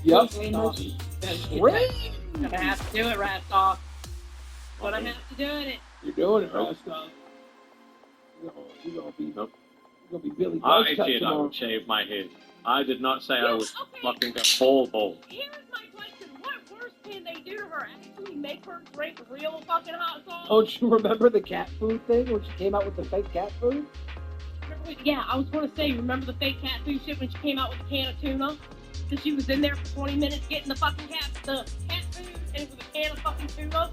Yep. Great. Gonna have to do it, Rastoff. Gonna have to do it. You're doing it, Rastoff. You're gonna be Billy I Buzzcut did. I tomorrow. would shave my head. I did not say I was Okay. fucking a ball. Here's my question. What worse can they do to her? Actually make her drink real fucking hot sauce? Don't you remember the cat food thing when she came out with the fake cat food? Yeah, I was gonna say, remember the fake cat food shit when she came out with a can of tuna? Because she was in there for 20 minutes getting the fucking cat food, and it was a can of fucking tuna.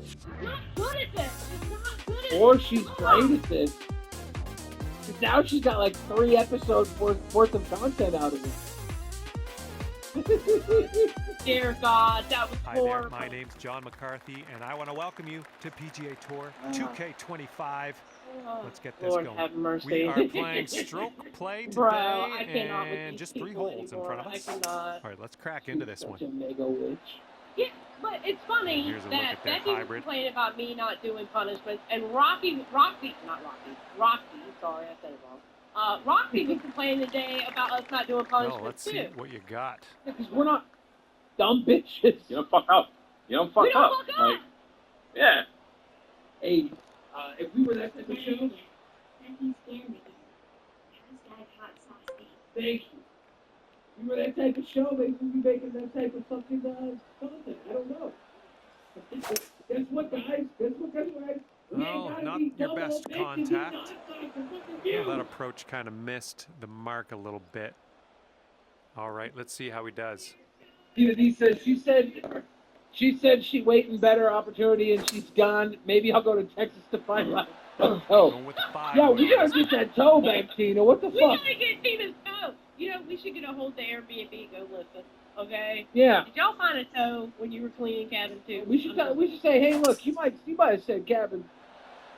She's not good at this. She's not good at Or she's great at this. Because now she's got like 3 episodes worth of content out of it. Dear God, that was Hi horrible. there, my name's John McCarthy, and I want to welcome you to PGA Tour 2K25. Let's get this Lord going. have mercy. We are playing stroke play today, Bro, I cannot with and these just 3 people holes anymore. in front of us. I cannot. All right, let's crack into this one. Such a mega witch. Yeah, but it's funny Here's a look that at their Becky was hybrid. complaining about me not doing punishments, and Rocky, sorry, I said it wrong. Rocky was complaining today about us not doing No, punishments let's too. see what you got. Because we're not dumb bitches. You don't fuck up. You don't fuck We don't up. fuck up. Like, yeah. Hey, if we were that type of show, Becky's scared me. Hashtag hot sauce beef. thank you. If we were that type of show, maybe we'd be making that type of fucking content. I don't know. Guess what, guys? Guess what, guys? We ain't Oh, gotta not be your double best up, bitch, and be contact. hot sauce and fucking Well, you. that approach kind of missed the mark a little bit. All right, let's see how he does. She said she waiting better opportunity and she's gone. Maybe I'll go to Texas to find my toe. Going with 5. Yeah, we gotta get that toe back, Tina. What the We fuck? gotta get Tina's toe. You know, we should get a hold to Airbnb and go listen. Okay? Yeah. Did y'all find a toe when you were cleaning cabin 2? We should say, hey, look, you might have said cabin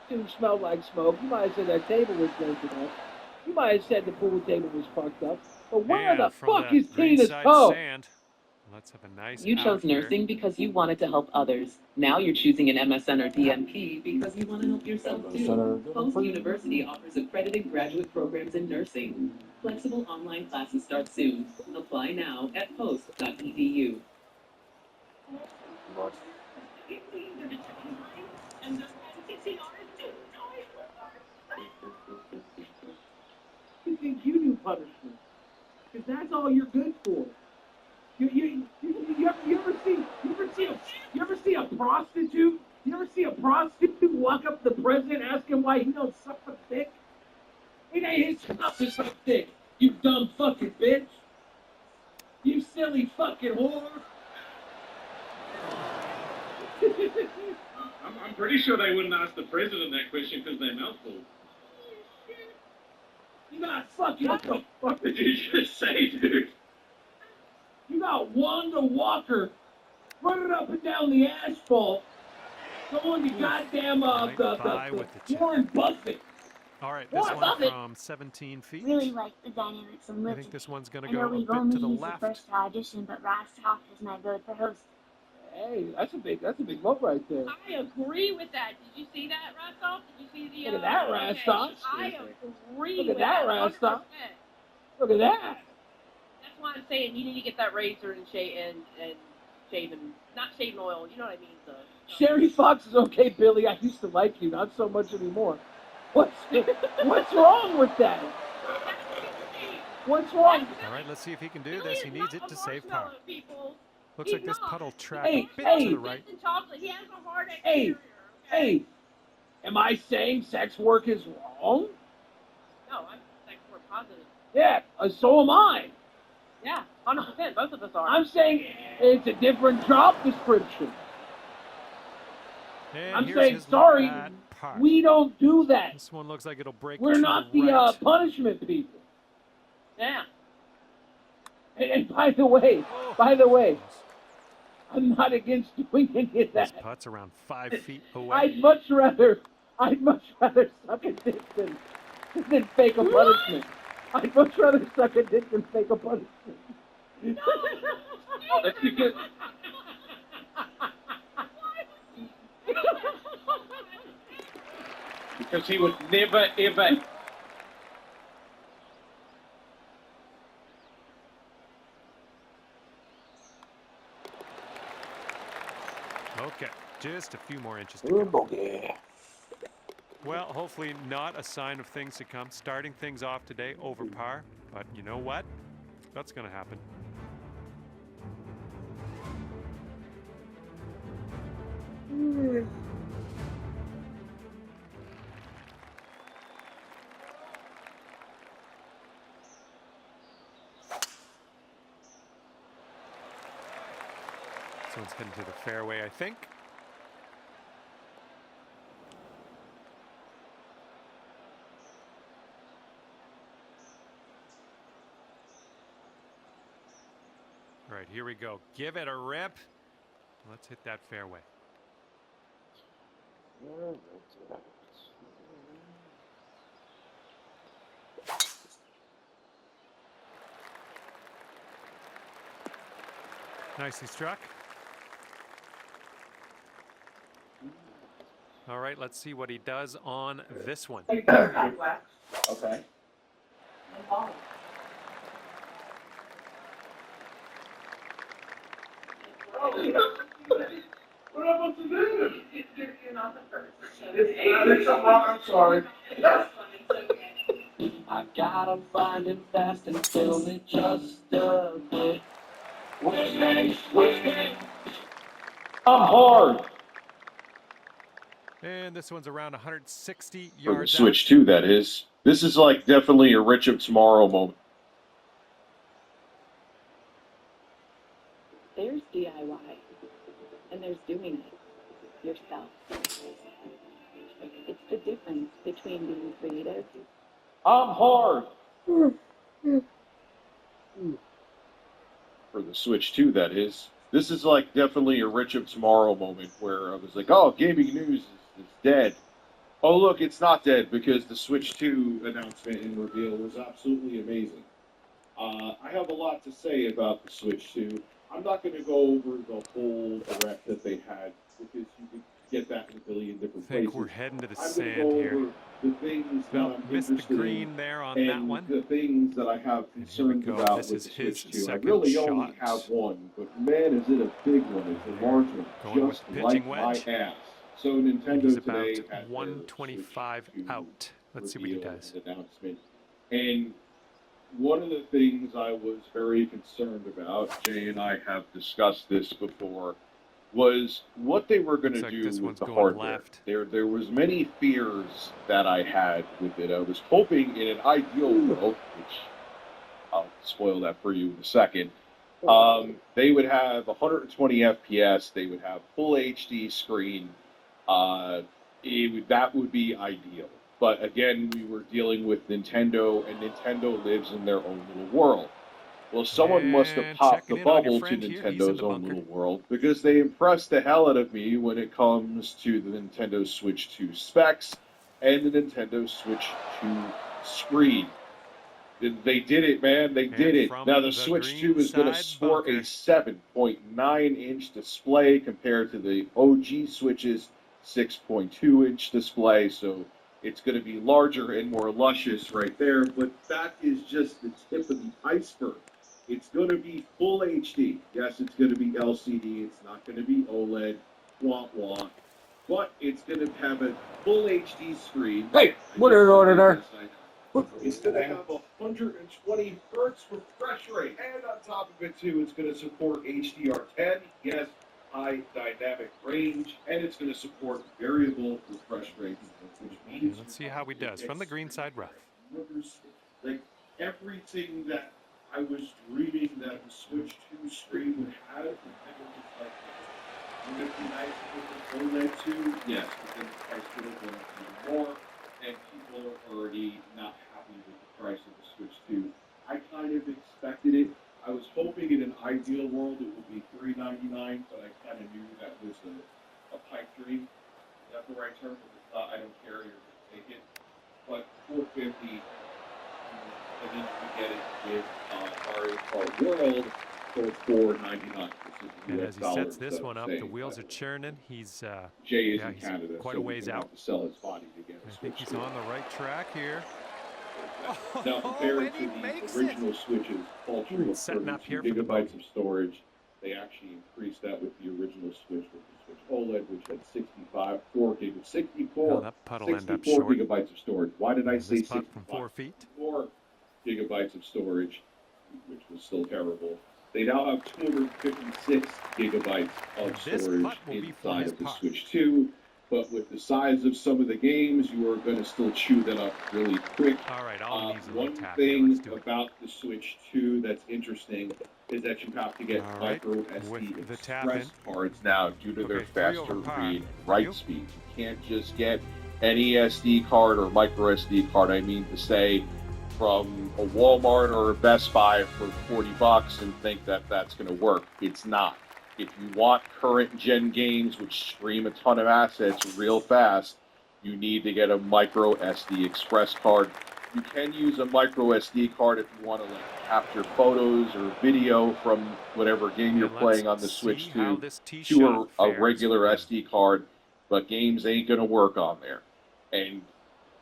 2 smelled like smoke. You might have said that table was broken up. You might have said the pool table was fucked up. But where And the from fuck the is Tina's greenside toe? sand, let's have a nice You chose out here. nursing because you wanted to help others. Now you're choosing an MSN or DMP because you want to help yourself too. Post University offers accredited graduate programs in nursing. Flexible online classes start soon. Apply now at post.edu. You think you do punishment? Because that's all you're good for. You ever see a prostitute? You ever see a prostitute walk up to the president, ask him why he don't suck a dick? It ain't his job to suck dick. You dumb fucking bitch. You silly fucking whore. I'm pretty sure they wouldn't ask the president that question because they're mouthful. You got fucking what the fuck? What did you just say, dude? You got Wanda Walker running up and down the asphalt, going to goddamn Five with the the Warren Buffett. All right, this What? one Love it. from 17 feet. Really like the dynamics of I living. think this one's going I to know go a we've bit only to the used left. the first audition, but Rastoff is my vote for host. Hey, that's a big vote right there. I agree with that. Did you see that, Rastoff? Did you see the? Look at that, Rastoff. I agree Look at with that, 100%. Rastoff. Look at that. That's why I'm saying you need to get that razor and shaving, not shaving oil. You know what I mean? Sherry Fox is okay, Billy. I used to like you, not so much anymore. What's wrong with that? What's wrong? All right, let's see if he can do this. He needs it to save par. Looks He's like this not. puddle track Hey, a bit hey. to the right. He has a hard Hey, exterior. Okay? Hey, am I saying sex work is wrong? No, I'm like we're positive. Yeah, so am I. Yeah, 100%. Both of us are. I'm saying it's a different job description. And I'm here's saying, his look sorry, at par. we don't do that. This one looks like it'll break We're to not the the right. punishment people. Yeah. And by the way, I'm not against doing any of This that. putt's around 5 feet away. I'd much rather suck a dick than fake a punishment. I'd much rather suck a dick than fake a punishment. Oh, that's because he would never ever. Okay, just a few more inches to go. Bogey. Well, hopefully not a sign of things to come. Starting things off today over par, but you know what? That's going to happen. This one's heading to the fairway, I think. All right, here we go. Give it a rip. Let's hit that fairway. Nicely struck. All right, let's see what he does on this one. Okay. What am I supposed to do? You're not the first. I'm sorry. I gotta find it fast and fill it just a bit. Whiskey. I'm hard. And this one's around 160 For the yards Switch out. 2, that is. This is like definitely a Rich of Tomorrow moment. There's DIY, and there's doing it yourself. It's the difference between being creative. I'm hard. For the Switch 2, that is. This is like definitely a Rich of Tomorrow moment where I was like, oh, gaming news is dead. Oh, look, it's not dead because the Switch 2 announcement and reveal was absolutely amazing. I have a lot to say about the Switch 2. I'm not going to go over the whole direct that they had because you could get that in a billion different I think places. we're heading to the I'm sand going to go here. over the things that Well, I'm missed the interested green in there on and that one. the things that I have And here we concerns go. about This with is the Switch his 2. I second really shot. only have one, but man, is it a big one. It's a large one, Going with just the pitching like wedge. my ass. So And he's Nintendo about today had their 125 Switch 2 out. Let's see what he reveal does. and announcement. And one of the things I was very concerned about, Jay and I have discussed this before, was what they were going to Looks like do this with one's the going hardware. left. There was many fears that I had with it. I was hoping in an ideal world, which I'll spoil that for you in a second, they would have 120 FPS, they would have full HD screen, that would be ideal. But again, we were dealing with Nintendo, and Nintendo lives in their own little world. Well, someone must have And popped the checking in on your bubble to friend here. He's in Nintendo's the own bunker. little world because they impressed the hell out of me when it comes to the Nintendo Switch 2 specs and the Nintendo Switch 2 screen. They did it, man. They did it. from Now, the the Switch green 2 is going to side sport a bunker. 7.9-inch display compared to the OG Switch's 6.2-inch display, so it's going to be larger and more luscious right there, but that is just the tip of the iceberg. It's going to be full HD. Yes, it's going to be LCD. It's not going to be OLED, wah-wah, but it's going to have a full HD screen. Hey, what are you ordering there? It's going to have 120 hertz refresh rate, and on top of it, too, it's going to support HDR10, yes, high dynamic range, and it's going to support variable refresh rate, which means... Let's see how he does. From the green side rough. Like, everything that I was dreaming that the Switch 2 screen would have, it was like, would it be nice if it was OLED too? Yes, but then the price would have gone up even more, and people are already not happy with the price of the Switch 2. I kind of expected it. I was hoping in an ideal world it would be $399, but I kind of knew that was a pipe dream. Is that the right term? I don't care, you're going to take it. But $450, and then you get it with Mario Kart World for $499. And as he sets this one up, the wheels are churning. He's Jay is yeah, in he's Canada, quite so a ways we out. have to sell his body to get I a think Switch he's 2. on the right track here. Now, compared and he to makes the original Switch's ultra Setting up 32 here for the gigabytes bogey. of storage, They actually increased that with the original Switch, with the Switch OLED, which had 64 that putt will end up short. gigabytes of storage. Why did I say This putt 65? from 4 feet. 4 gigabytes of storage, which was still terrible. They now have 256 gigabytes of storage inside of the Switch 2. But with the size of some of the games, you are going to still chew that up really quick. All right, one thing about the Switch 2 that's interesting is that you have to get micro SD express cards now due to their faster read write speed. You can't just get any SD card or micro SD card, I mean to say, from a Walmart or a Best Buy for $40 and think that that's going to work. It's not. If you want current gen games which stream a ton of assets real fast, you need to get a micro SD express card. You can use a micro SD card if you want to capture photos or video from whatever game you're playing on the Switch to a regular SD card, but games ain't going to work on there. And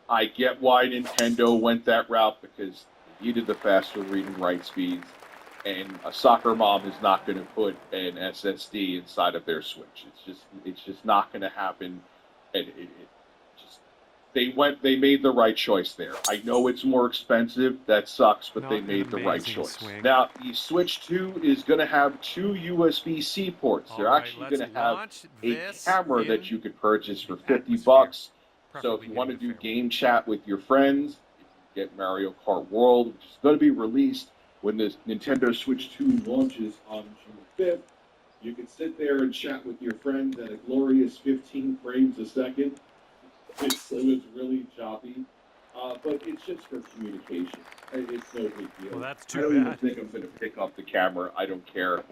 I get why Nintendo went that route, because they needed the faster read and write speeds. And a soccer mom is not going to put an SSD inside of their Switch. It's just not going to happen. And they made the right choice there. I know it's more expensive. That sucks, but they made the right choice. Now, the Switch 2 is going to have 2 USB-C ports. They're actually going to have a camera that you could purchase for $50. So if you want to do game chat with your friends, you get Mario Kart World, which is going to be released when the Nintendo Switch 2 launches on June 5th, you can sit there and chat with your friends at a glorious 15 frames a second. It's really choppy, but it's just for communication. It's no big deal. Well, that's too I don't even think I'm going to pick up the camera. I don't care.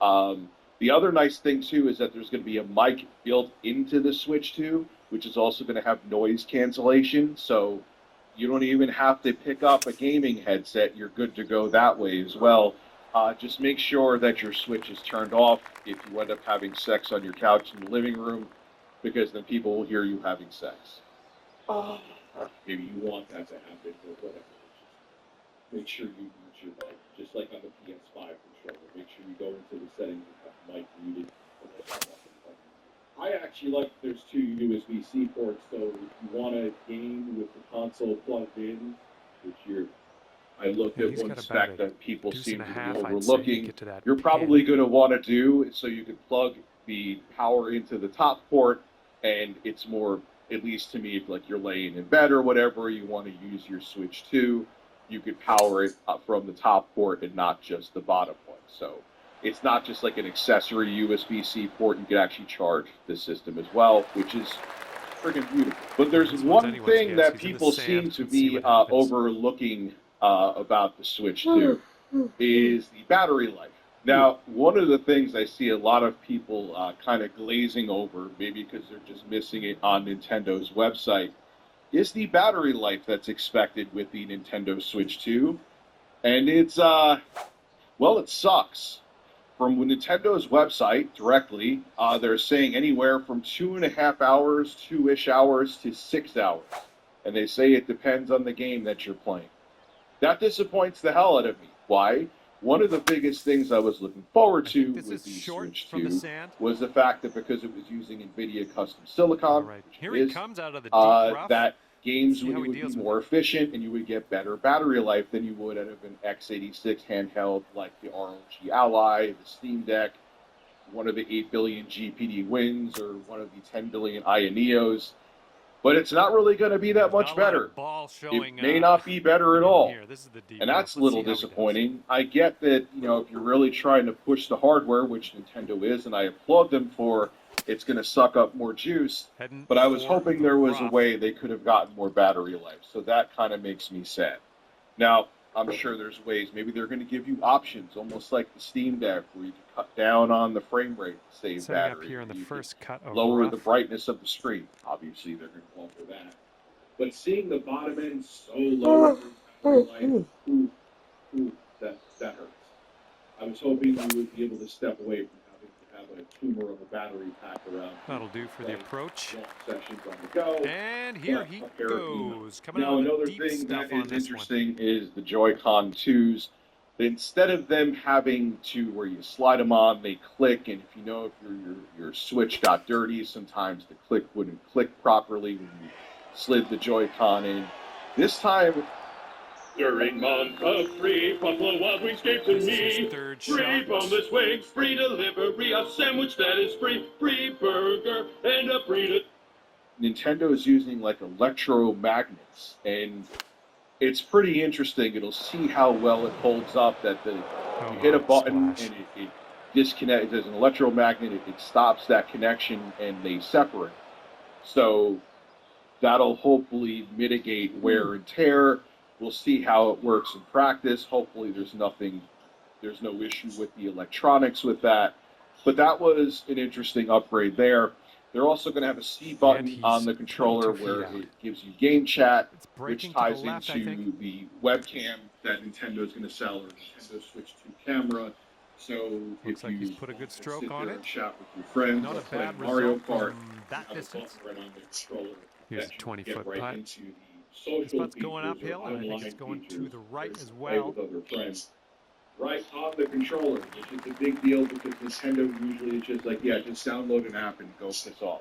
The other nice thing, too, is that there's going to be a mic built into the Switch 2, which is also going to have noise cancellation, so you don't even have to pick up a gaming headset. You're good to go that way as well. Just make sure that your Switch is turned off if you end up having sex on your couch in the living room, because then people will hear you having sex. Maybe you want that to happen or whatever. Just make sure you mute your mic, just like on the PS5 controller. Make sure you go into the settings and have mic muted. I actually like there's 2 USB-C ports, so if you want a game with the console plugged in, which I looked at one spec that people seem to be overlooking, you're probably going to want to do so you can plug the power into the top port, and it's more, at least to me, like you're laying in bed or whatever, you want to use your Switch 2, you could power it up from the top port and not just the bottom one. So it's not just like an accessory USB-C port. You can actually charge the system as well, which is freaking beautiful. But there's one thing that people seem to be overlooking about the Switch 2 is the battery life. Now, one of the things I see a lot of people kind of glazing over, maybe because they're just missing it on Nintendo's website, is the battery life that's expected with the Nintendo Switch 2. And it's, well, it sucks. From Nintendo's website directly, they're saying anywhere from 2.5 hours, 2-ish hours to 6 hours. And they say it depends on the game that you're playing. That disappoints the hell out of me. Why? One of the biggest things I was looking forward to with the Switch 2 was the fact that because it was using NVIDIA custom silicon, that games would be more efficient and you would get better battery life than you would out of an x86 handheld like the ROG Ally, the Steam Deck, one of the 8 billion GPD Wins, or one of the 10 billion Ioneos. But it's not really going to be that much better. It may not be better at all. And that's a little disappointing. I get that, if you're really trying to push the hardware, which Nintendo is, and I applaud them for, it's going to suck up more juice. But I was hoping there was a way they could have gotten more battery life. So that kind of makes me sad. Now, I'm sure there's ways. Maybe they're going to give you options, almost like the Steam Deck, where you can cut down on the frame rate to save battery. Up here in the first cut of lower the brightness of the screen. Obviously, they're going to go for that. But seeing the bottom end so low, that hurts. I was hoping we would be able to step away from having to have a tumor of a battery pack around. That'll do for the approach. Sessions on the go. And here he goes. Now, another thing that is interesting is the Joy-Con 2s. instead of them having to where you slide them on, they click, and if your Switch got dirty, sometimes the click wouldn't click properly when you slid the Joy-Con in. This time, During month of free, Buffalo Wild Wings gave to This is me his third free shot. boneless wings, free delivery, a sandwich that is free, free burger, and a free. Nintendo is using like electromagnets, and it's pretty interesting. It'll see how well it holds up. That you hit a button splash. and it disconnects. There's an electromagnet. It stops that connection, and they separate. So that'll hopefully mitigate wear and tear. We'll see how it works in practice. Hopefully, there's no issue with the electronics with that. But that was an interesting upgrade there. They're also going to have a C button on the controller where it gives you game chat, which ties into the webcam that Nintendo is going to sell, or Nintendo Switch 2 camera. So Looks if like you he's put a good stroke sit on there it. and chat with your friends, Not or a play bad Mario result Kart, from that you have a distance. button right on the controller Here's a that you 20-foot get right putt. into the social This putt's going features or uphill, and I think online it's going to features the right where you as can play well. with other friends. Right on the controller, which is a big deal because Nintendo usually is just like, yeah, just download an app and go piss off.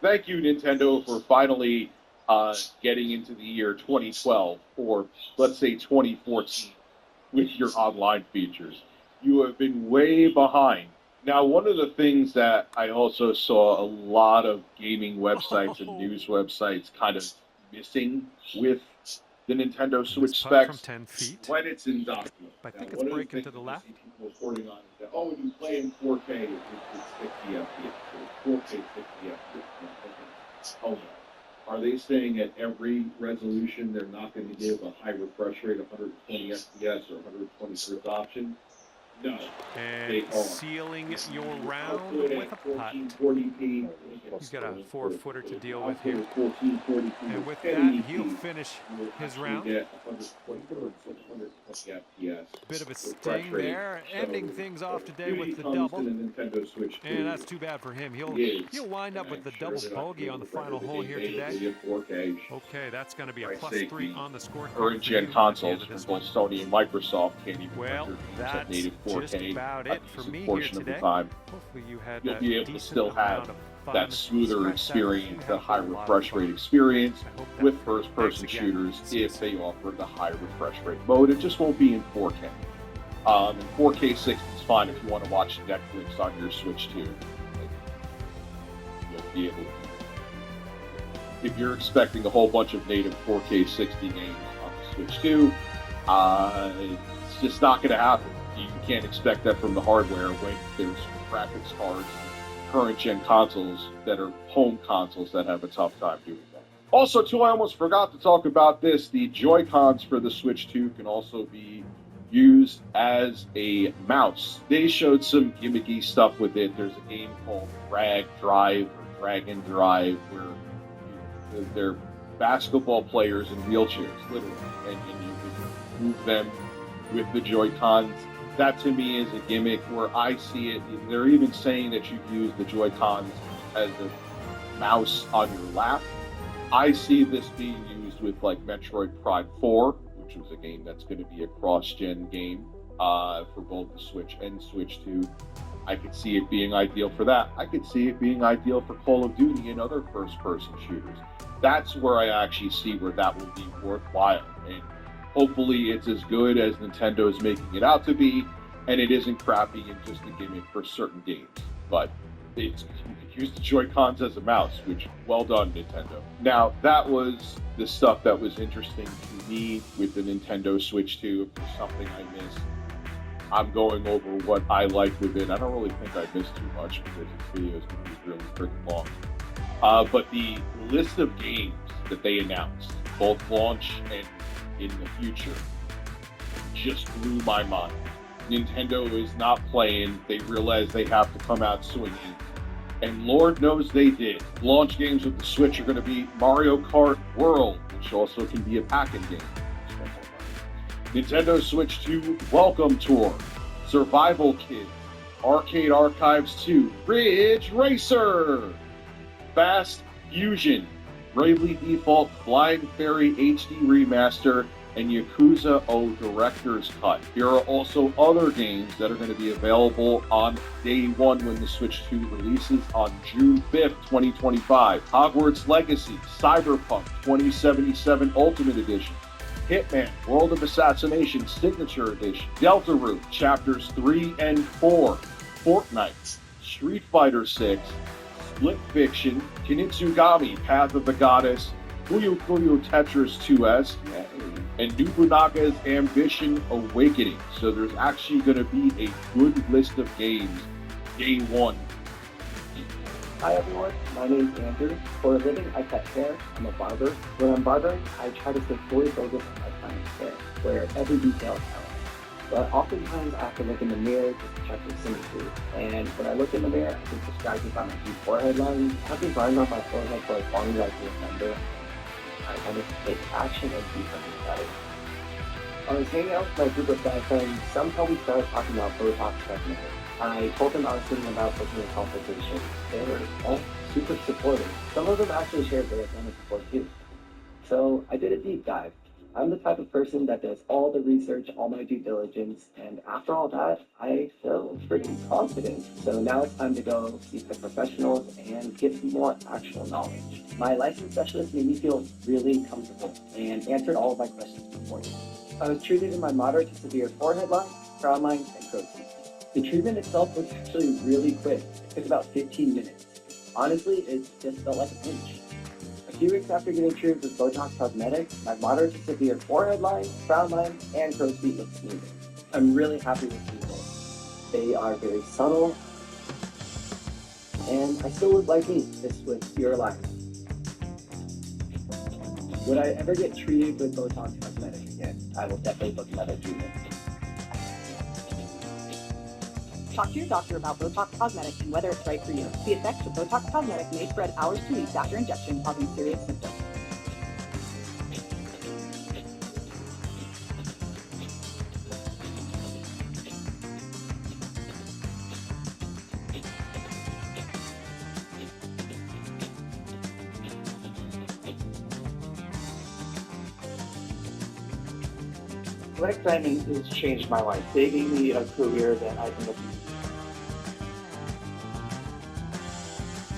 Thank you, Nintendo, for finally getting into the year 2012, or let's say 2014, with your online features. You have been way behind. Now, one of the things that I also saw a lot of gaming websites and news websites kind of missing with the Nintendo Switch Putt from specs 10 feet. when it's in document. I think Now, it's one of the breaking things to the that left. you see people reporting on is that, oh, when you play in 4K, it's 60 FPS. Or 4K 60 FPS. Oh, no. Are they saying at every resolution they're not going to give a high refresh rate of 120 FPS or 120 Hz option? No, they And are. sealing your round Output with at a putt. 1440p. He's got a 4-footer to deal with Output here. at 1440p. And with 1080p, that, he'll finish you'll his actually round. get 120 FPS. Bit of a refresh sting rate. there, So, ending things off today beauty with the comes double. to the Nintendo Switch 2. And that's too bad for him. He'll wind up with the double bogey on the final hole here today. Okay, that's going to be a +3 on the scorecard. Current gen consoles from both Sony and Microsoft can't even render that's native 4K just about it for me here portion of the today. time. Hopefully you had You'll a be able to decent still have amount of fun. that smoother Scratch experience, that. the You high had a lot of refresh fun. rate experience I hope that- with first-person Thanks again. shooters See you if soon. they offer the high refresh rate mode. It just won't be in 4K. And 4K 60 is fine if you want to watch Netflix on your Switch 2. You'll be able to. If you're expecting a whole bunch of native 4K 60 games on the Switch 2, it's just not going to happen. You can't expect that from the hardware when there's graphics cards, current gen consoles that are home consoles that have a tough time doing that. Also, too, I almost forgot to talk about this. The Joy-Cons for the Switch 2 can also be used as a mouse. They showed some gimmicky stuff with it. There's a game called Drag Drive or Drag and Drive where they're basketball players in wheelchairs, literally, and you can move them with the Joy-Cons. That to me is a gimmick where I see it. They're even saying that you use the Joy-Cons as a mouse on your lap. I see this being used with like Metroid Prime 4, which was a game that's going to be a cross-gen game for both the Switch and Switch 2. I could see it being ideal for that. I could see it being ideal for Call of Duty and other first-person shooters. That's where I actually see where that will be worthwhile. And hopefully it's as good as Nintendo is making it out to be, and it isn't crappy and just a gimmick for certain games. But you could use the Joy-Cons as a mouse, which, well done, Nintendo. Now, that was the stuff that was interesting to me with the Nintendo Switch 2. If there's something I missed, I'm going over what I like with it. I don't really think I missed too much because this video is going to be really pretty long. But the list of games that they announced, both launch and in the future, just blew my mind. Nintendo is not playing. They realize they have to come out swinging. And Lord knows they did. Launch games with the Switch are going to be Mario Kart World, which also can be a packing game. Nintendo Switch 2 Welcome Tour, Survival Kids, Arcade Archives 2, Ridge Racer, Fast Fusion, Bravely Default Flying Fairy HD Remaster, and Yakuza O Director's Cut. There are also other games that are going to be available on day one when the Switch 2 releases on June 5th, 2025. Hogwarts Legacy, Cyberpunk 2077 Ultimate Edition, Hitman, World of Assassination Signature Edition, Deltarune, Chapters 3 and 4, Fortnite, Street Fighter 6, Split Fiction, Kinnitsugami, Path of the Goddess, Puyo Puyo Tetris 2S, and Nobunaga's Ambition Awakening. So there's actually going to be a good list of games day one. Hi everyone, my name is Andrew. For a living, I cut hair. I'm a barber. When I'm barbering, I try to stay fully focused on my client's hair, where every detail counts. But oftentimes, I have to look in the mirror just to check for symmetry. And when I look in the mirror, I get distracted by my deep forehead lines. I have these lines on my forehead for as long as I can remember. I kind of take action and do something about it. I was hanging out with my group of guy friends. Somehow we started talking about Botox cosmetics. I told them I was thinking about booking a consultation. They were all super supportive. Some of them actually shared they had done it before too. So I did a deep dive. I'm the type of person that does all the research, all my due diligence, and after all that, I feel pretty confident. So now it's time to go seek the professionals and get some more actual knowledge. My license specialist made me feel really comfortable and answered all of my questions beforehand. I was treated in my moderate to severe forehead line, frown line, and crow's feet. The treatment itself was actually really quick. It took about 15 minutes. Honestly, it just felt like a pinch. A few weeks after getting treated with Botox Cosmetics, my moderate to severe forehead line, frown line, and crow's feet look smoother. I'm really happy with the results. They are very subtle, and I still look like me, just with fewer lines. Would I ever get treated with Botox Cosmetics again? I will definitely book another treatment. Talk to your doctor about Botox Cosmetics and whether it's right for you. The effects of Botox Cosmetics may spread hours to weeks after injection, causing serious symptoms. Athletic training has changed my life. They gave me a career that I can look at.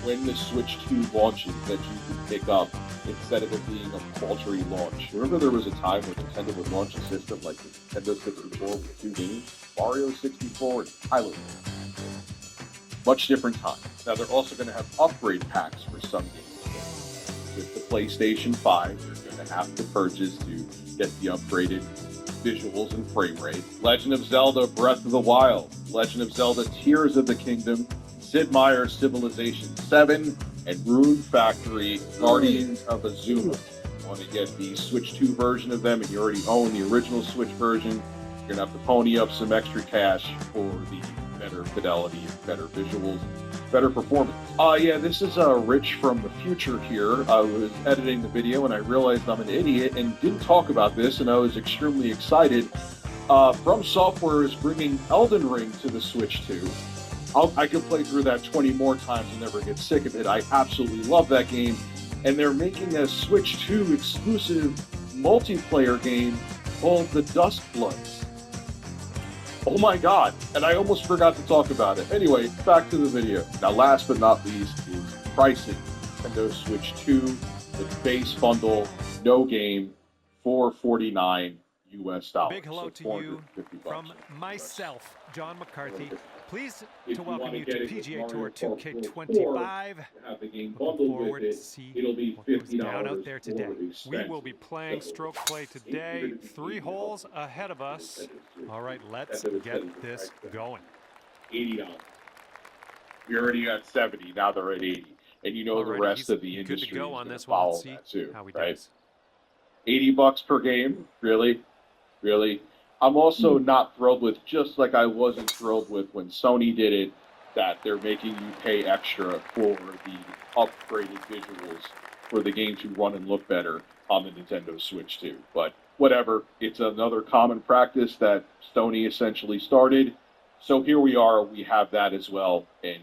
When the Switch 2 launches that you can pick up instead of it being a paltry launch. Remember there was a time when Nintendo would launch a system like the Nintendo 64 with 2 games? Mario 64 and Pilot. Much different time. Now they're also going to have upgrade packs for some games. With the PlayStation 5, you're going to have to purchase to get the upgraded visuals and frame rate. Legend of Zelda Breath of the Wild, Legend of Zelda Tears of the Kingdom, Sid Meier's Civilization 7, and Rune Factory Guardians of Azuma. You want to get the Switch 2 version of them and you already own the original Switch version, you're going to have to pony up some extra cash for the better fidelity, better visuals, better performance. Yeah, this is Rich from the future here. I was editing the video and I realized I'm an idiot and didn't talk about this, and I was extremely excited. From Software is bringing Elden Ring to the Switch 2. I could play through that 20 more times and never get sick of it. I absolutely love that game. And they're making a Switch 2 exclusive multiplayer game called The Dust Bloods. Oh my god, and I almost forgot to talk about it. Anyway, back to the video. Now last but not least is pricing. Nintendo Switch 2 with base bundle, no game, $449 US. Big hello to you from myself, John McCarthy. Pleased to welcome you to PGA Tour 2K25. Looking forward to see what goes down out there today. We will be playing stroke play today. 3 holes ahead of us. All right, let's get this going. $80. We already got 70. Now they're at 80. And you know the rest of the industry good to go on is this follow one. See that too, how he right? does. $80 per game, really? I'm also not thrilled with, just like I wasn't thrilled with when Sony did it, that they're making you pay extra for the upgraded visuals for the game to run and look better on the Nintendo Switch 2. But whatever, it's another common practice that Sony essentially started. So here we are, we have that as well. And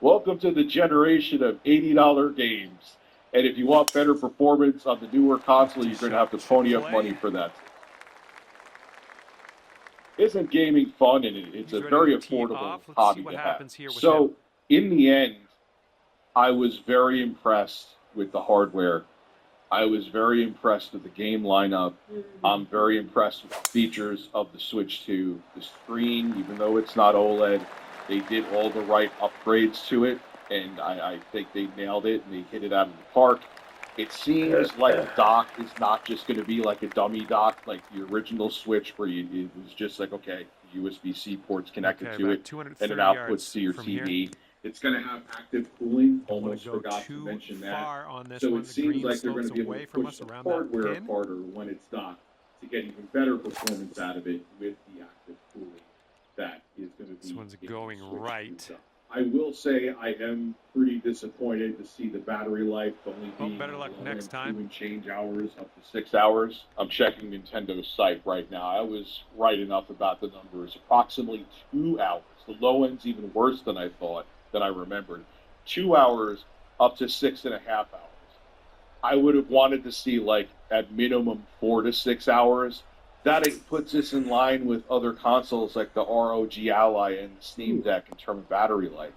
welcome to the generation of $80 games. And if you want better performance on the newer console, you're going to have to pony up money for that. Isn't gaming fun? And it's a very affordable hobby to have. So, in the end, I was very impressed with the hardware. I was very impressed with the game lineup. I'm very impressed with the features of the Switch 2. The screen, even though it's not OLED, they did all the right upgrades to it, and I think they nailed it, and they hit it out of the park. It seems like the dock is not just going to be like a dummy dock, like the original Switch, where it was just like, okay, USB-C ports connected to it, and it outputs to your TV. It's going to have active cooling. Almost forgot to mention that. So it seems like they're going to be able to push the hardware harder when it's docked to get even better performance out of it with the active cooling. That is going to be. This one's going right. I will say I am pretty disappointed to see the battery life only be better luck next time. 2 and change hours up to 6 hours. I'm checking Nintendo's site right now. I was right enough about the numbers. Approximately 2 hours. The low end's even worse than I thought, than I remembered. 2 hours up to 6.5 hours. I would have wanted to see, like, at minimum 4 to 6 hours. That puts us in line with other consoles like the ROG Ally and the Steam Deck in terms of battery life.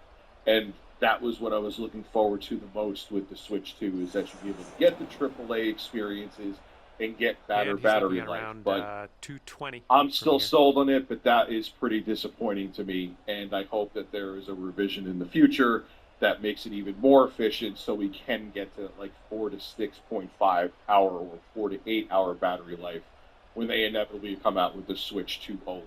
And that was what I was looking forward to the most with the Switch 2, is that you'd be able to get the AAA experiences and get better battery life. But 220 I'm still sold on it, but that is pretty disappointing to me. And I hope that there is a revision in the future that makes it even more efficient so we can get to like 4 to 6.5 hour or 4 to 8 hour battery life when they inevitably come out with the Switch 2 OLED.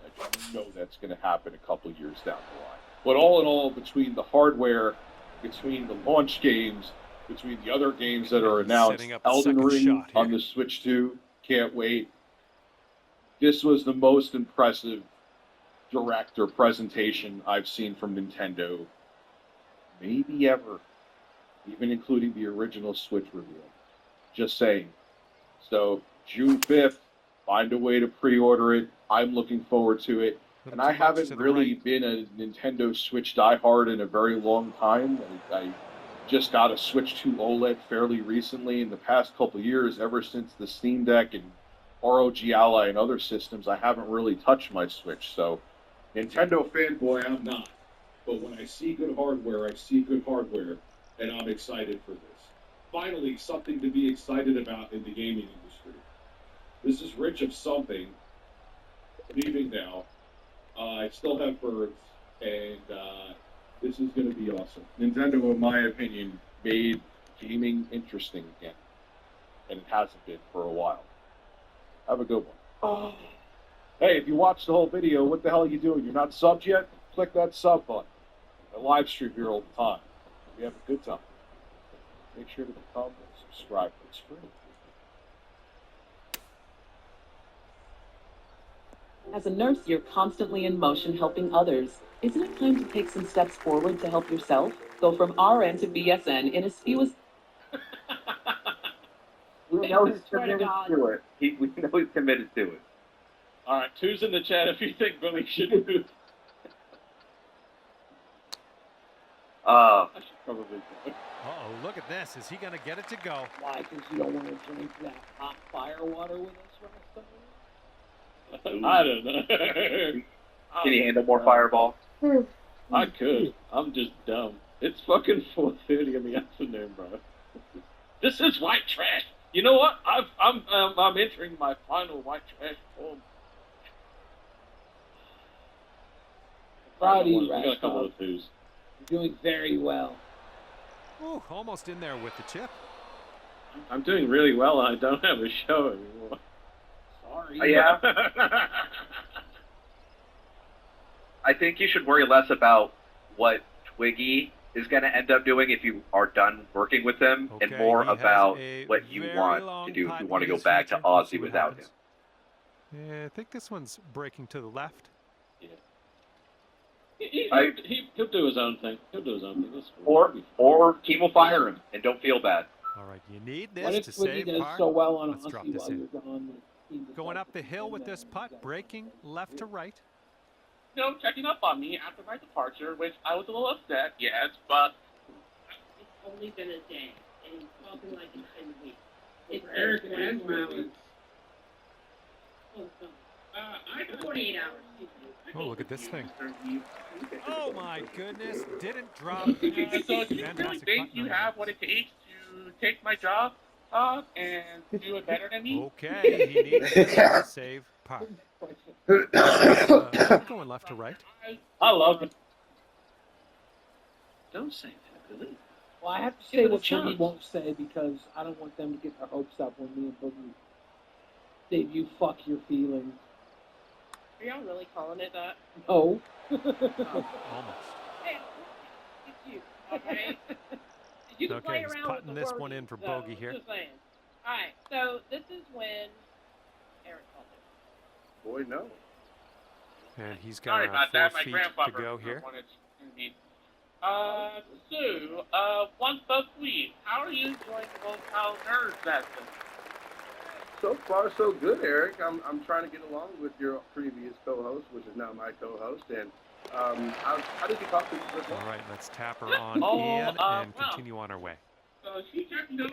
You know that's going to happen a couple years down the line. But all in all, between the hardware, between the launch games, between the other games that are announced, Elden Ring on the Switch 2, can't wait. This was the most impressive direct or presentation I've seen from Nintendo, maybe ever, even including the original Switch reveal. Just saying. So, June 5th, find a way to pre-order it. I'm looking forward to it. And I haven't really been a Nintendo Switch diehard in a very long time. I just got a Switch 2 OLED fairly recently. In the past couple of years, ever since the Steam Deck and ROG Ally and other systems, I haven't really touched my Switch. So, Nintendo fanboy, I'm not. But when I see good hardware, I see good hardware, and I'm excited for this. Finally, something to be excited about in the gaming industry. This is rich of something. Leaving now. I still have birds, and this is going to be awesome. Nintendo, in my opinion, made gaming interesting again, and it hasn't been for a while. Have a good one. Oh. Hey, if you watched the whole video, what the hell are you doing? You're not subbed yet? Click that sub button. I live stream here all the time. We have a good time. Make sure to become and subscribe to the stream. As a nurse, you're constantly in motion helping others. Isn't it time to take some steps forward to help yourself? Go from RN to BSN in as few as... We know he's committed to it. We know he's committed to it. All right, two's in the chat if you think Billy should move. I should probably go. Uh-oh, look at this. Is he going to get it to go? Why? Because you don't want to drink that hot fire water with us, right? I don't know. Can you handle more Fireball? I could. I'm just dumb. It's fucking 4:30 in the afternoon, bro. This is white trash. You know what? I'm entering my final white trash form. Proud of you, I got a couple of twos. You're doing very well. Ooh, almost in there with the chip. I'm doing really well, and I don't have a show anymore. Sorry. Yeah. I think you should worry less about what Twiggy is going to end up doing if you are done working with him, and more about what you want to do if you want to go back to Aussie without him. Yeah, I think this one's breaking to the left. Yeah. He'll do his own thing. He'll do his own thing. Or team will fire him, and don't feel bad. All right, you need this what if to Twiggy save does par? so well on Let's drop Aussie this while in. you're gone? Going up the hill with this putt, breaking left to right. Checking up on me after my departure, which I was a little upset, yes, but It's only been a day. and he's talking like he's in the week. It's Eric and Malin. Oh, God. I 48 hours. Oh, look at this thing. Oh my goodness, didn't drop. So do you really Fantastic think putt you number. have what it takes to take my job and do it better than me? Okay, he needs to save par. Going left to right. I love it. Don't say that, Billy. Well, I have to Give say it a what Boogie chance. won't say because I don't want them to get their hopes up when me and Boogie debut fuck your feelings. Are y'all really calling it that? No. Almost. Hey, it's you, okay? You can Okay, play he's around putting with the this wording, one in for so, bogey here. Just saying. All right, so this is when Eric called it. Boy, no. And he's Sorry got about 4 that. My feet to grandfather go here. wanted to meet. One buckwheat. How are you enjoying the local nerds lesson? So far, so good, Eric. I'm trying to get along with your previous co-host, which is now my co-host. And how did you talk to this All right, let's tap her on Oh, in and well. continue on our way. She's checking up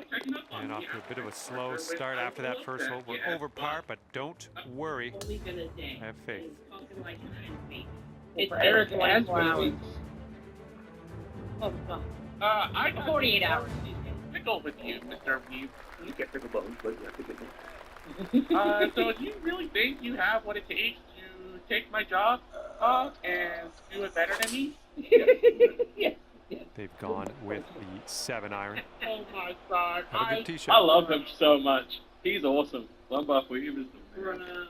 And off to a bit of a slow start after that first hole. We're over par, but don't worry. Only been a day. Have faith. He's talking like he's in the week. It's Eric been and 24 hours. Boogie. Oh, God. I got 48 hours. pickle with you, Mr. Weave. You can't pick a bone, but you have to get So do you really think you have what it takes to take my job and do it better than me? Yes. They've gone with the 7-iron. Oh my God! Have a good tee I shot. love him so much. He's awesome. One buff Weave is the man.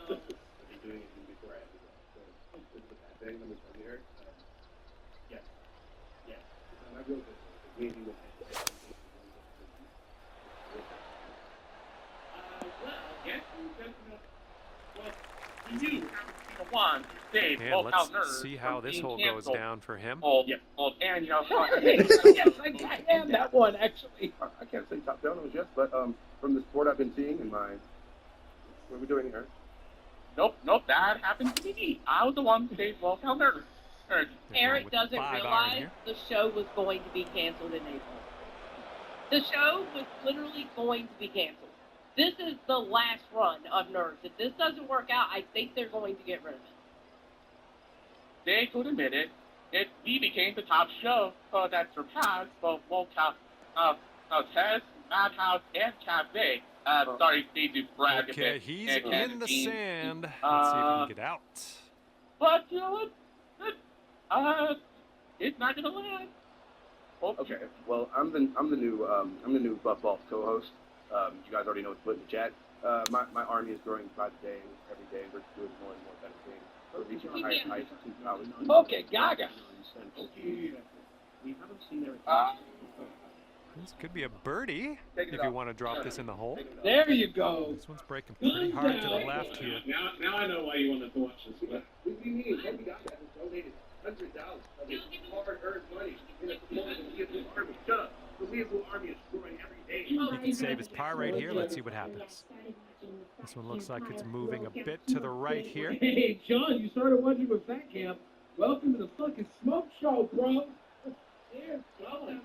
You happen to be the one who saved And local let's nerds see how from this being hole goes canceled. down for him. And you know, Yes, I am that one, actually. I can't say top down as yet, but from the sport I've been seeing in my, what are we doing here? Nope, that happened to me. I was the one who saved local nerds. They're going Eric with the doesn't 5-iron realize here. the show was going to be canceled in April. The show was literally going to be canceled. This is the last run of Nerds. If this doesn't work out, I think they're going to get rid of it. They could admit it. We became the top show that surpassed both Wokehouse, Tez, Madhouse, and Cafe. Sorry, they do brag a Okay, bit. he's and in the Canteen. sand. Let's see if he can get out. But you know what? It's not gonna last. Okay, well, I'm the new Buff Ball co-host. You guys already know it's split in the chat. My army is growing by the day, every day. We're doing more and more better things. We're reaching our highest heights since I was. Okay, Gaga. This could be a birdie if you want to drop this in the hole. There you go. This one's breaking pretty hard to the left here. Now I know why you wanted to watch this. But Me and Toby Gaga has donated $100 of his hard-earned money in a support of the Weeaboo Army. Shut up. The Weeaboo Army is growing every day. He can save his par right here. Let's see what happens. This one looks like it's moving a bit to the right here. Hey, John, you started watching with Fat Camp. Welcome to the fucking smoke show, bro. Yeah, welcome.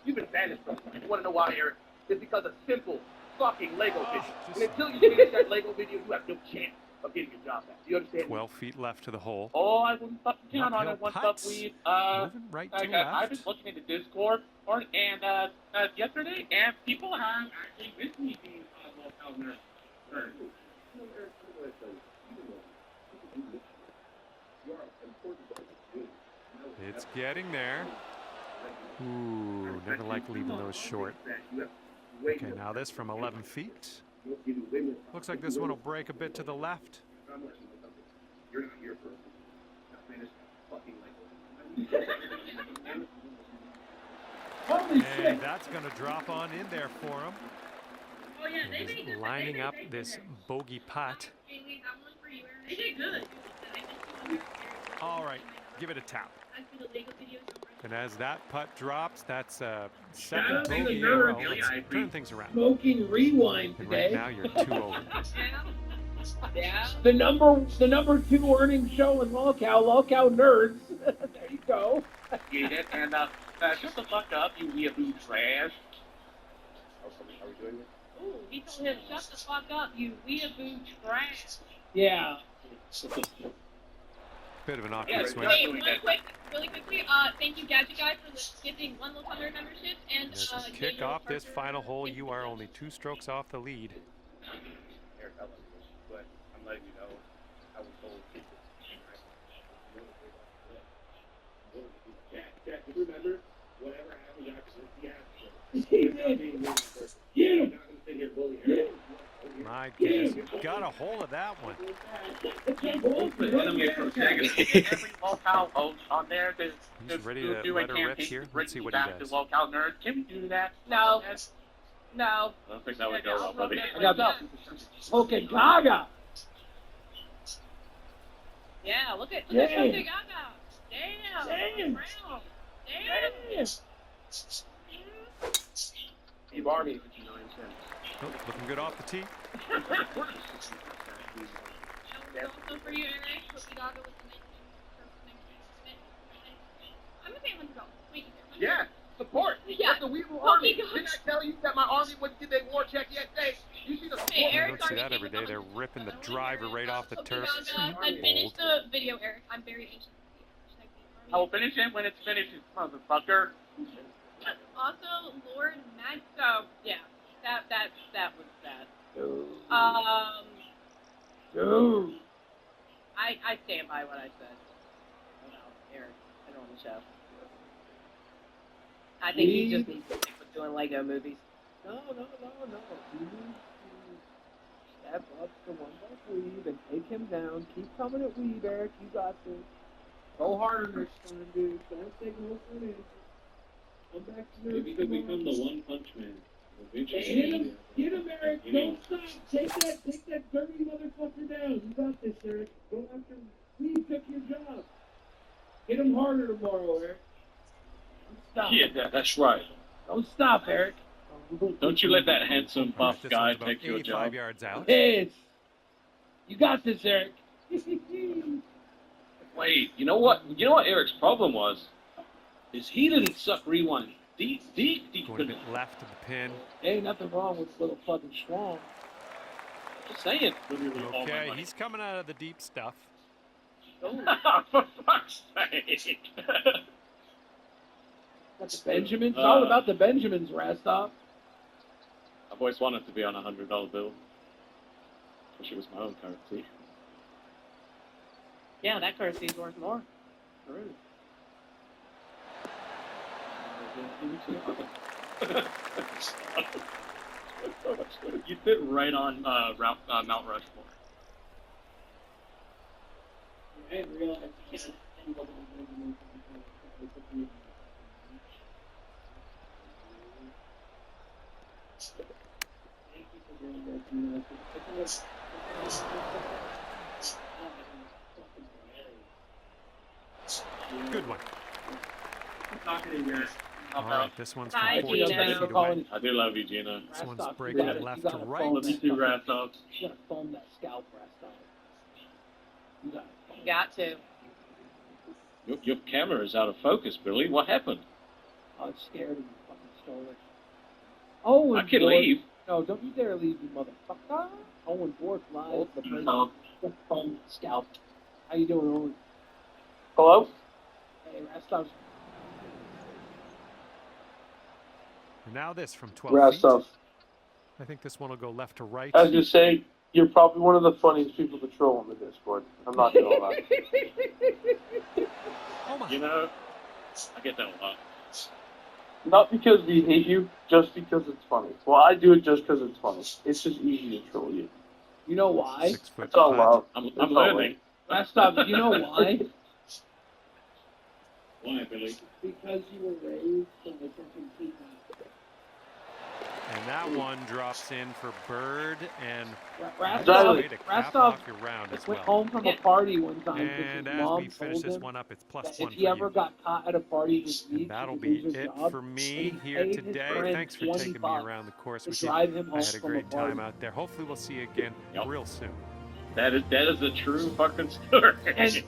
You've been banished from me. You want to know why, Eric? It's because of simple fucking Lego video. And until you finish that Lego video, you have no chance of getting your job back. You understand? 12 feet left to the hole. Oh, I wouldn't fucking count on Uphill it. One putts. buckwheat. Moving right to I've left. been looking into Discord yesterday, and people have actually missed me being local nerd. It's getting there. Ooh, never like leaving those short. Okay, now this from 11 feet. Looks like this one will break a bit to the left. You're not here for finish fucking Lego. Holy shit. And that's going to drop on in there for him. Oh, yeah, And he's lining up this bogey putt. Hey, we have one for you, Eric. They did good. All right, give it a tap. And as that putt drops, that's a second out to bogey the in a row. nerd. Let's turn things around. Smoking rewind And today. right now you're 2 over. Yeah. The number 2 earning show in Locale Nerds. There you go. Get it? And shut the fuck up, you weeaboo trash. Are we doing it? Ooh, he told him, shut the fuck up, you weeaboo trash. Yeah. Bit of an awkward swing. Wait, really quickly, thank you, Gadget Guy, for giving 1 Local Nerd membership, and, As we kick off this final hole, you are only 2 strokes off the lead. Eric, I love you, but I'm letting you know, I was told Jack, you remember? Whatever happened after He did. Get him. My goodness, you got a hold of that one. Every locale host on there He's ready to let her rip here. Let's see what he does. Locale nerds. Can we do that? No. No. I don't think that would go well, buddy. I got that. Okay, Gaga. Yeah, look at Damn. Gaga. Damn. Damn. Damn. Steve Army, 59 cents. Oh, looking good off the tee. Also for you, Eric, put the Gaga with the 19. I'm gonna pay $100. Wait, Yeah, support. Yeah. That's the Weevil Army. Didn't I tell you that my army wouldn't get their war check yet? Hey, you see the support? Hey, You Eric, don't see that every day. They're ripping the driver right off the turf. I finished the video, Eric. I'm very anxious. I will finish it when it's finished, motherfucker. Also, Lord Magso. Yeah, that was bad. Dude. I stand by what I said. No, Eric, I don't want to show. I think he just needs to stick with doing Lego movies. No. You need to step up to 1 buck Weeb and take him down. Keep coming at Weeb, Eric. You got this. Go harder next time, dude. Don't take no for an answer. Come back to Maybe he could become the One Punch Man. Get him, Eric. Don't stop. Take that dirty motherfucker down. You got this, Eric. Go after him. Weeb took your job. Hit him harder tomorrow, Eric. Don't stop. Yeah, that's right. Don't stop, Eric. Don't you let that handsome buff This guy one's about take your 85 job. yards out. Yes. You got this, Eric. Wait, you know what? You know what Eric's problem was? Is he didn't suck rewind. Deep Going a bit left of the pin. Ain't nothing wrong with little fucking strong. Just saying. Okay, he's coming out of the deep stuff. For fuck's sake. That's the Benjamins. It's all about the Benjamins, Rastov. I've always wanted to be on a $100 bill. Wish it was my own currency. Yeah, that currency is worth more. Really? You fit right on Mount Rushmore. I didn't realize Thank you for doing that. Good one. Not gonna hear it. All right, this one's Bye, from Gina. 14 feet away. I do love you, Gina. This one's Rastov, breaking you left gotta to foam right. Love you too, Rastov. You gotta foam that scalp, Rastov. You gotta foam. Got to. Your camera is out of focus, Billy. What happened? I was scared and you fucking stole it. Owen I can Borg. leave. No, don't you dare leave, you motherfucker. Owen Borg live. The president. The foam scalp. How you doing, Owen? Hello? Hey, Rastov's. And now this from 12 feet. Rastov. I think this one will go left to right. I was just saying, you're probably one of the funniest people to troll on the Discord. I'm not gonna lie. Oh my. You know, I get that a lot. Not because we hate you, just because it's funny. Well, I do it just because it's funny. It's just easy to troll you. You know why? 6 foot It's all flat. love. I'm It's all learning. Rastov, you know why? Why, Billy? Because you were raised in the fucking people. And that one drops in for Bird and Rastov, way to cap Rastov off your round as went well. home from a party one time because And his as mom we finish told this him one up, it's that plus if one he for ever you. got caught at a party with And Weeb, that'll he be would lose his it job, for and me he here paid his today. friend Thanks for taking me $20 around the course to with you. drive him I home had a from great a party. time out there. Hopefully we'll see you again Yep. real soon. That is a true fucking story. And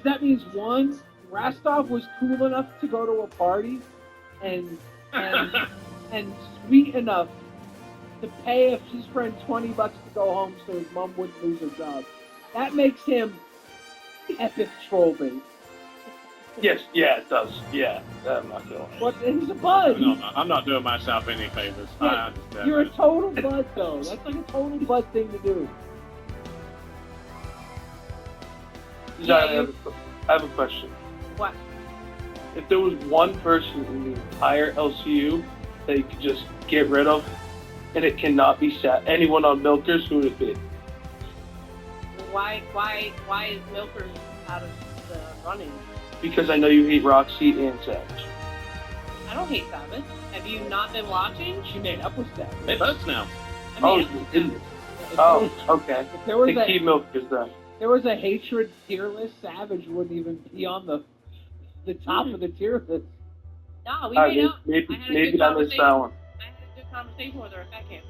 that means one, Rastov was cool enough to go to a party and sweet enough to pay his friend $20 to go home so his mom wouldn't lose her job. That makes him epic troll bait. Yes, yeah, it does. Yeah, I'm not doing it. But he's a bud. No, I'm not doing myself any favors. Yeah, I understand. you're a total bud, though. That's like a total bud thing to do. I have a question. What? If there was one person in the entire LCU that you could just get rid of, and it cannot be anyone on Milkers, who would it be? Why is Milkers out of the running? Because I know you hate Roxy and Savage. I don't hate Savage. Have you not been watching? She made up with Savage. They both now. Okay. If there was keep Milkers then. There was a hatred tier list, Savage wouldn't even be on the top of the tier list. No, we made up. Maybe I missed that one. I had a good conversation with her at that camp.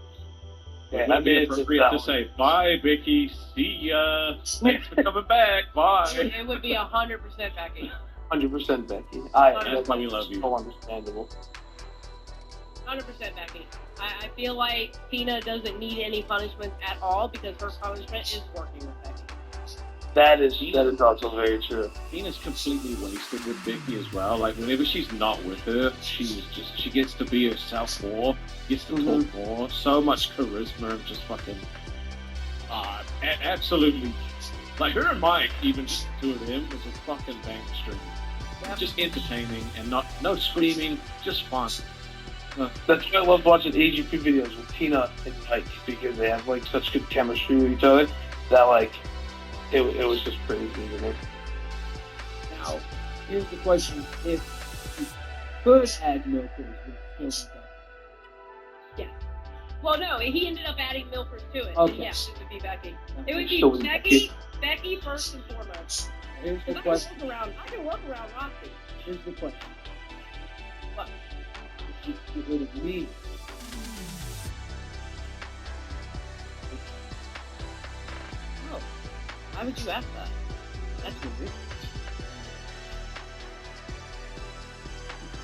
Yeah, that'd be appropriate to say, bye, Vicky, see ya, thanks for coming back, bye. It would be 100% Becky. 100% Becky. That's why we love you. So understandable. 100% Becky. I feel like Tina doesn't need any punishments at all because her punishment is working with Becky. That is also very true. Tina's completely wasted with Vicky as well. Like, whenever she's not with her, she gets to be herself more, gets to talk more, so much charisma and just fucking, absolutely. Like, her and Mike, even just the two of them, was a fucking bang stream. Just entertaining and no screaming, just fun. That's why I love watching AGP videos with Tina and Mike, because they have, like, such good chemistry with each other that, like, it was just pretty easy to me. Now, here's the question. If you could add Milkers, would it still be Becky? Yeah. Well, no, he ended up adding Milkers to it. Okay. Yeah, it would be Becky. It would be Becky first and foremost. Here's the I question. can work around Roxy. Here's the question. What? If you get rid of me, Why would you ask that? That's ridiculous.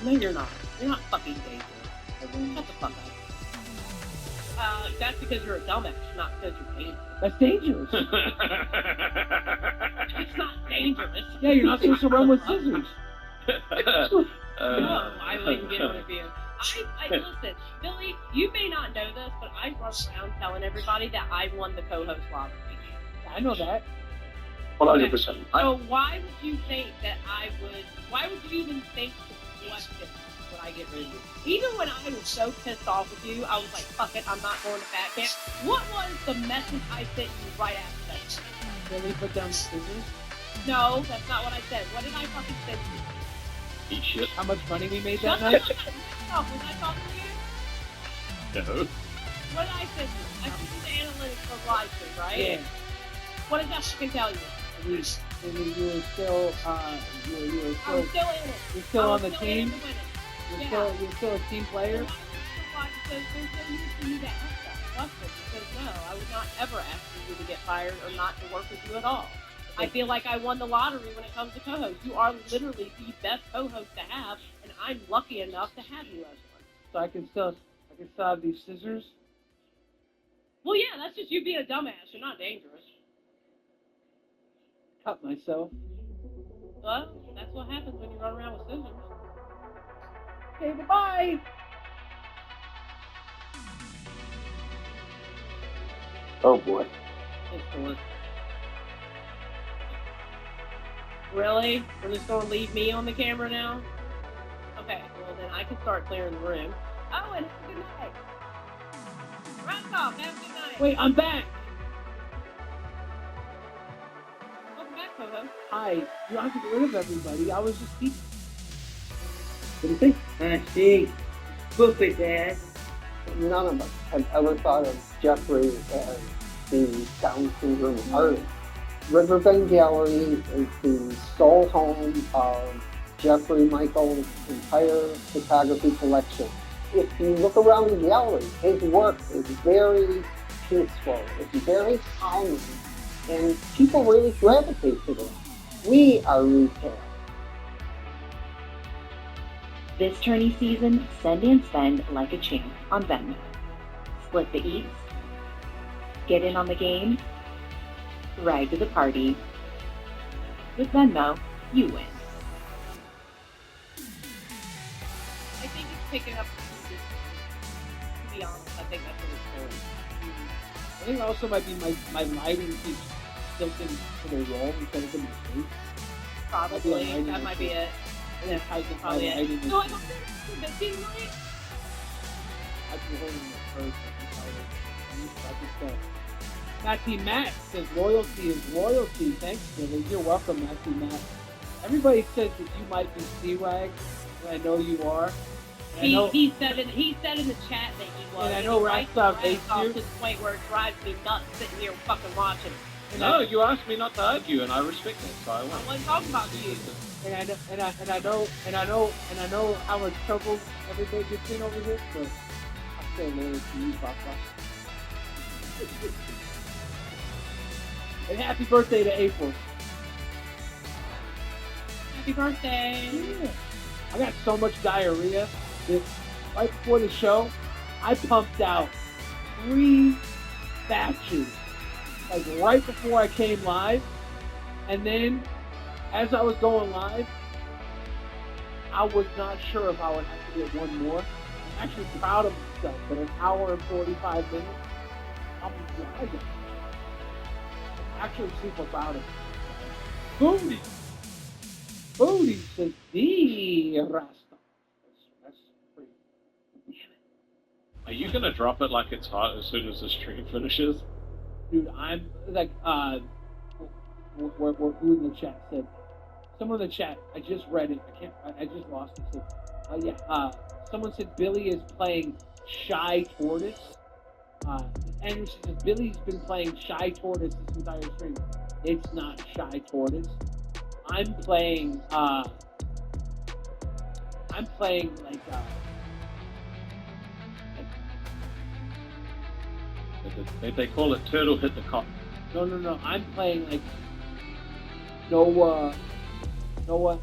No, you're not. You're not fucking dangerous. Shut the fuck up. That's because you're a dumbass, not because you're dangerous. that's dangerous. It's not dangerous. Yeah, you're not supposed to run with scissors. No, I wouldn't get rid of you. I listen, Billy, you may not know this, but I run around telling everybody that I won the co-host lottery. I know that. 100%. So why would you think that why would you even think to question when I get rid of you? Even when I was so pissed off with you, I was like, fuck it, I'm not going to fat camp. What was the message I sent you right after that? Really put down the scissors? No, that's not what I said. What did I fucking send you? Eat shit. How much money we made that Shut night? up. Was I talking to you? No. What did I send you? I sent you the analytics for live stream, right? Yeah. What does that fucking tell you? You were still, you were still, I'm still in it. you're still on the still team? in it to win it. You're still a team player? There's no need for you to ask that question because no, I would not ever ask you to get fired or not to work with you at all. I feel like I won the lottery when it comes to co-hosts. You are literally the best co-host to have, and I'm lucky enough to have you as one. So I can still have these scissors? Well, yeah, that's just you being a dumbass. You're not dangerous. Cut myself. Well, that's what happens when you run around with scissors. Okay, bye-bye! Oh boy. Really? We're just going to leave me on the camera now? Okay, well then I can start clearing the room. Oh, and have a good night. Randolph, have a good night. Wait, I'm back! Welcome back, Coco. Hi. You don't have to get rid of everybody. I was just speaking. What do you think? I see. Book it, Dad. None of us have ever thought of Jeffrey as the Down syndrome artist. Riverbend Gallery is the sole home of Jeffrey Michael's entire photography collection. If you look around the gallery, his work is very peaceful. It's very calming. and people really gravitate to them. We are retail. This tourney season, send and spend like a champ on Venmo. Split the eats, get in on the game, ride to the party. With Venmo, you win. I think it's picking up consistency. To be honest, I think that's what it's doing. I think also might be my lighting keeps tilting to the wall instead of to the street. Probably, that might be it. Yeah, Probably it. So I don't think the team light. I've been holding it first. Matty Matt says loyalty is royalty. Thanks, Billy. You're welcome, Matty Matt. Everybody says that you might be C-Wag, and I know you are. He said in the chat that he was. And I know Rastov hates you. To the point where it drives me nuts sitting here fucking watching. No, you asked me not to argue, and I respect it, so I won't. I wasn't talking about you. And I know how much trouble everybody gets in over here. So I say loyal to you, Papa. And happy birthday to April. Happy birthday. Yeah. I got so much diarrhea that right before the show, I pumped out 3 batches. Like right before I came live. And then as I was going live, I was not sure if I would have to get one more. I'm actually proud of myself, but an hour and 45 minutes, I'm driving. I'm actually super proud of it. Booty says the Rasta. That's pretty. Damn it. Are you gonna drop it like it's hot as soon as the stream finishes? Dude, I'm like, who in the chat said, someone in the chat, I just read it, I just lost it. So, someone said Billy is playing Shy Tortoise. Anderson says Billy's been playing Shy Tortoise this entire stream. It's not Shy Tortoise. I'm playing They call it Turtle Hit the Cop. No. I'm playing like Noah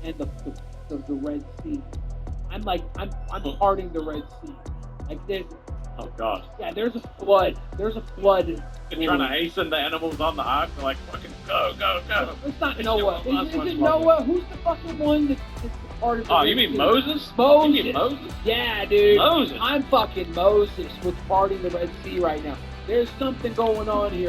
and the Red Sea. I'm parting the Red Sea. Like there's. Oh God. Yeah, there's a flood. You're trying to hasten the animals on the ark. They're like, fucking go. It's not Noah. Is it Noah? Who's the fucking one that's part of the Red you mean Sea? Moses? Moses. You mean Moses? Yeah, dude. Moses. I'm fucking Moses with parting the Red Sea right now. There's something going on here.